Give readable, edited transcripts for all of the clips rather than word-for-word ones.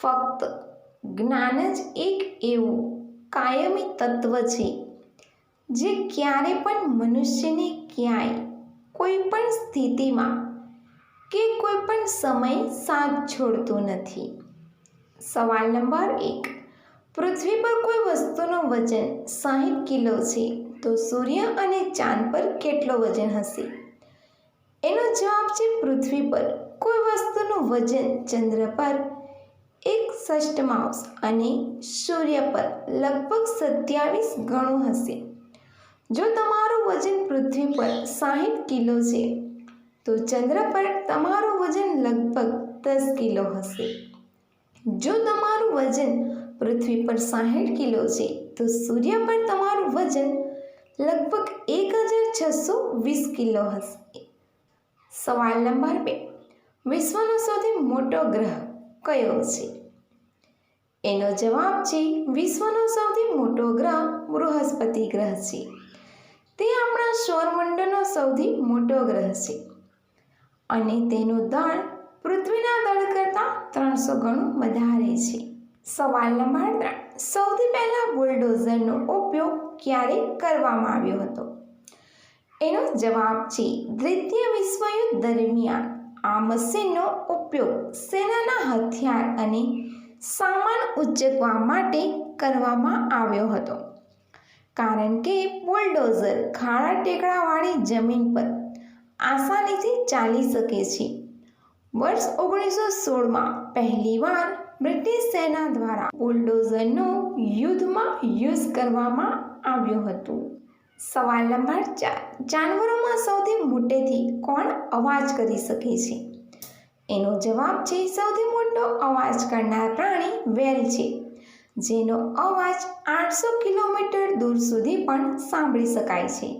ફક્ત જ્ઞાન જ એક એવું કાયમી તત્વ છે જે ક્યારે પણ મનુષ્યને ક્યાંય કોઈ પણ સ્થિતિમાં કે કોઈ પણ સમય સાથ છોડતું નથી. સવાલ નંબર 1. પૃથ્વી પર કોઈ વસ્તુનું વજન 60 કિલો છે તો સૂર્ય અને ચાંદ પર કેટલો વજન હશે? એનો જવાબ છે પૃથ્વી પર કોઈ વસ્તુનું વજન ચંદ્ર પર 1/6 અને સૂર્ય પર લગભગ 27 ગણું હશે. જો તમારું વજન પૃથ્વી પર 60 કિલો છે તો ચંદ્ર પર તમારું વજન લગભગ 10 કિલો હશે. જો તમારું વજન પૃથ્વી પર 60 કિલો છે તો સૂર્ય પર તમારું વજન લગભગ 1620 કિલો હશે. સવાલ નંબર 2. વિશ્વનો સૌથી મોટો ગ્રહ કયો છે? એનો જવાબ છે વિશ્વનો સૌથી મોટો ગ્રહ બૃહસ્પતિ ગ્રહ છે. તે આપણા સૌરમંડળનો સૌથી મોટો ગ્રહ છે અને તેનું દળ પૃથ્વીના દળ કરતાં 300 ગણું વધારે છે. સવાલ નંબર 3. સૌથી પહેલા બુલડોઝરનો ઉપયોગ ક્યારે કરવામાં આવ્યો હતો? એનો જવાબ છે દ્વિતીય વિશ્વયુદ્ધ દરમિયાન. આ મશીનનો ઉપયોગ સેનાના હથિયાર અને સામાન ઉંચકવા માટે કરવામાં આવ્યો હતો, કારણ કે બુલડોઝર ખાડા ટેકરાવાળી જમીન પર આસાનીથી ચાલી શકે છે. વર્ષ 1916માં પહેલીવાર બ્રિટિશ સેના દ્વારા બુલડોઝરનો યુદ્ધમાં યુઝ કરવામાં આવ્યું હતું. સવાલ નંબર 4. જાનવરોમાં સૌથી મોટેથી કોણ અવાજ કરી શકે છે? એનો જવાબ છે સૌથી મોટો અવાજ કરનાર પ્રાણી વ્હેલ છે, જેનો અવાજ 800 કિલોમીટર દૂર સુધી પણ સાંભળી શકાય છે.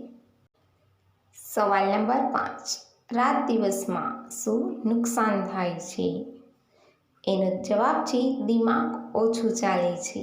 સવાલ નંબર 5. રાત દિવસમાં શું નુકસાન થાય છે? એનો જવાબ છે દિમાગ ઓછું ચાલે છે.